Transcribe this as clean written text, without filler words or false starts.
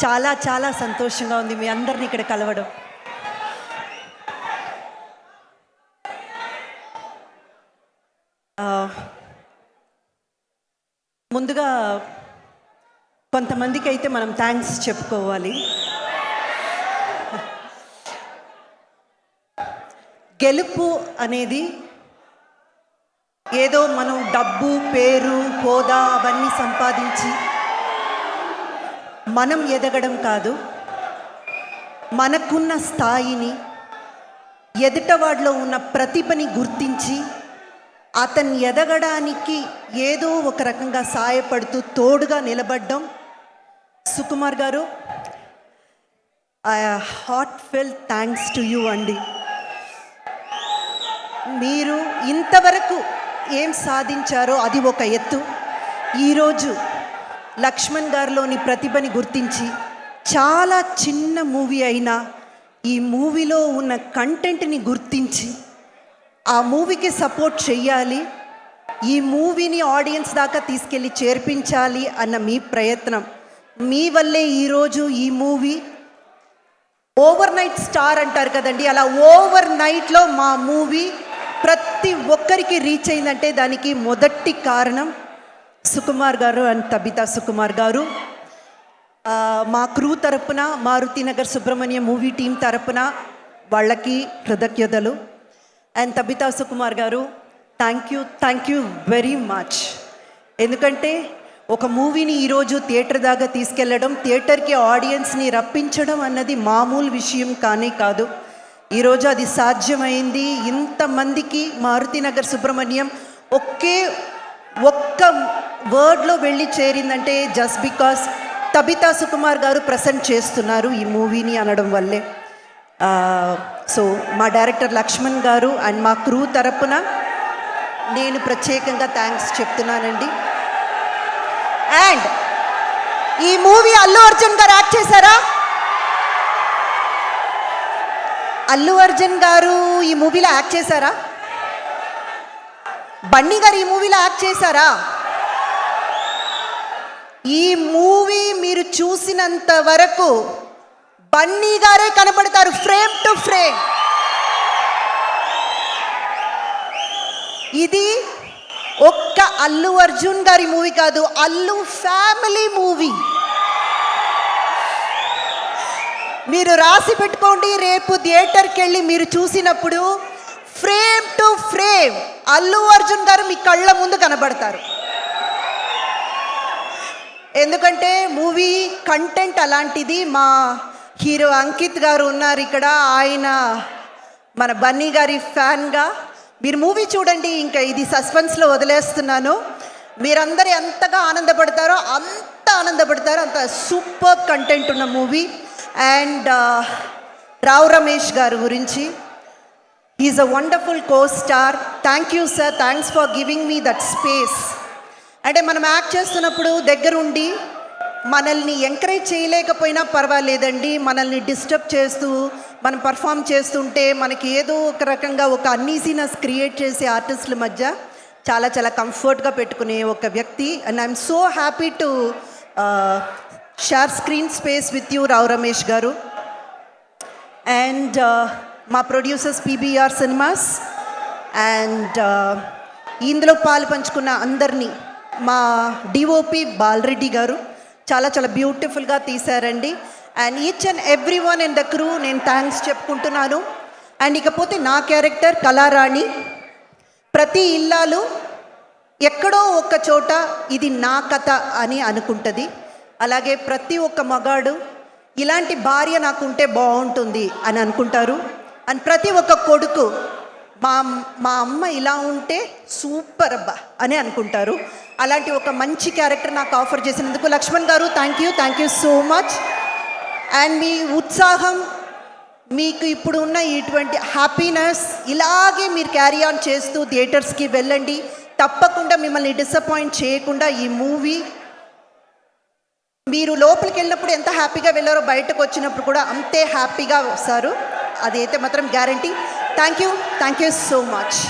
చాలా చాలా సంతోషంగా ఉంది మీ అందరిని ఇక్కడ కలవడం. ముందుగా కొంతమందికి అయితే మనం థ్యాంక్స్ చెప్పుకోవాలి. గెలుపు అనేది ఏదో మనం డబ్బు, పేరు, హోదా అవన్నీ సంపాదించి మనం ఎదగడం కాదు. మనకున్న స్థాయిని, ఎదుటవాడిలో ఉన్న ప్రతిభని గుర్తించి అతన్ని ఎదగడానికి ఏదో ఒక రకంగా సాయపడుతూ తోడుగా నిలబడ్డం. Sukumar garu, heartfelt thanks to you అండి. మీరు ఇంతవరకు ఏం సాధించారో అది ఒక ఎత్తు. ఈరోజు లక్ష్మణ్ గారిలోని ప్రతిభని గుర్తించి చాలా చిన్న మూవీ అయినా ఈ మూవీలో ఉన్న కంటెంట్ని గుర్తించి ఆ మూవీకి సపోర్ట్ చెయ్యాలి, ఈ మూవీని ఆడియన్స్ దాకా తీసుకెళ్ళి చేర్పించాలి అన్న మీ ప్రయత్నం, మీ వల్లే ఈరోజు ఈ మూవీ ఓవర్ నైట్ స్టార్ అంటారు కదండి, అలా ఓవర్ నైట్లో మా మూవీ ప్రతి ఒక్కరికి రీచ్ అయిందంటే దానికి మొదటి కారణం సుకుమార్ గారు అండ్ తబితా సుకుమార్ గారు. మా క్రూ తరపున, మారుతినగర్ సుబ్రహ్మణ్యం మూవీ టీం తరపున వాళ్ళకి కృతజ్ఞతలు. అండ్ తబితా సుకుమార్ గారు, థ్యాంక్ యూ వెరీ మచ్. ఎందుకంటే ఒక మూవీని ఈరోజు థియేటర్ దాకా తీసుకెళ్ళడం, థియేటర్కి ఆడియన్స్ని రప్పించడం అన్నది మామూలు విషయం కానే కాదు. ఈరోజు అది సాధ్యమైంది. ఇంతమందికి మారుతినగర్ సుబ్రహ్మణ్యం ఒక్క వర్డ్లో వెళ్ళి చేరిందంటే జస్ట్ బికాస్ తబితా సుకుమార్ గారు ప్రజెంట్ చేస్తున్నారు ఈ మూవీని అనడం వల్లే. సో మా డైరెక్టర్ లక్ష్మణ్ గారు అండ్ మా క్రూ తరపున నేను ప్రత్యేకంగా థ్యాంక్స్ చెప్తున్నానండి. అండ్ ఈ మూవీ అల్లు అర్జున్ గారు యాక్ట్ చేశారా? అల్లు అర్జున్ గారు ఈ మూవీలో యాక్ట్ చేశారా? బన్నీ గారు ఈ మూవీలో యాక్ట్ చేశారా? ఈ మూవీ మీరు చూసినంత వరకు బన్నీ గారే కనపడతారు ఫ్రేమ్ టు ఫ్రేమ్. ఇది ఒక్క అల్లు అర్జున్ గారి మూవీ కాదు, అల్లు ఫ్యామిలీ మూవీ. మీరు రాసి పెట్టుకోండి, రేపు థియేటర్కి వెళ్ళి మీరు చూసినప్పుడు frame to frame Allu Arjun గారు మీ కళ్ళ ముందు కనబడతారు. ఎందుకంటే మూవీ కంటెంట్ అలాంటిది. మా హీరో అంకిత్ గారు ఉన్నారు ఇక్కడ, ఆయన మన బన్నీ గారి ఫ్యాన్గా. మీరు మూవీ చూడండి, ఇంకా ఇది సస్పెన్స్లో వదిలేస్తున్నాను. మీరందరూ ఎంతగా ఆనందపడతారో అంత ఆనందపడతారో, అంత సూపర్ కంటెంట్ ఉన్న మూవీ. అండ్ రావు రమేష్ గారు గురించి, he's a wonderful costar. Thank you sir, thanks for giving me that space. అంటే మనం యాక్ట్ చేస్తున్నప్పుడు దగ్గరుండి మనల్ని ఎంకరేజ్ చేయలేకపోయినా పర్వాలేదండి, మనల్ని డిస్టర్బ్ చేస్తూ మనం పర్ఫామ్ చేస్తుంటే మనకి ఏదో ఒక రకంగా ఒక అన్ఈజీనెస్ క్రియేట్ చేసే ఆర్టిస్టుల మధ్య చాలా చాలా కంఫర్ట్గా పెట్టుకునే ఒక వ్యక్తి. And I'm so happy to share screen space with you Rao Ramesh garu. And మా ప్రొడ్యూసర్స్ పీబీఆర్ సినిమాస్ అండ్ ఇందులో పాలు పంచుకున్న అందరినీ, మా డిఓపి బాలరెడ్డి గారు చాలా చాలా బ్యూటిఫుల్గా తీశారండి. And each and every one in the crew నేను థ్యాంక్స్ చెప్పుకుంటున్నాను. అండ్ ఇకపోతే నా క్యారెక్టర్ కళారాణి, ప్రతి ఇల్లాలు ఎక్కడో ఒక చోట ఇది నా కథ అని అనుకుంటుంది. అలాగే ప్రతి ఒక్క మగాడు ఇలాంటి భార్య నాకుంటే బాగుంటుంది అని అనుకుంటారు. అండ్ ప్రతి ఒక్క కొడుకు మా అమ్మ ఇలా ఉంటే సూపర్ అబ్బా అని అనుకుంటారు. అలాంటి ఒక మంచి క్యారెక్టర్ నాకు ఆఫర్ చేసినందుకు Lakshman garu thank you so much. And మీ ఉత్సాహం, మీకు ఇప్పుడు ఉన్న ఇటువంటి హ్యాపీనెస్ ఇలాగే మీరు క్యారీ ఆన్ చేస్తూ థియేటర్స్కి వెళ్ళండి. తప్పకుండా మిమ్మల్ని డిసప్పాయింట్ చేయకుండా ఈ మూవీ మీరు లోపలికి వెళ్ళినప్పుడు ఎంత హ్యాపీగా వెళ్ళారో బయటకు వచ్చినప్పుడు కూడా అంతే హ్యాపీగా వస్తారు, అదైతే మాత్రం guarantee. Thank you so much.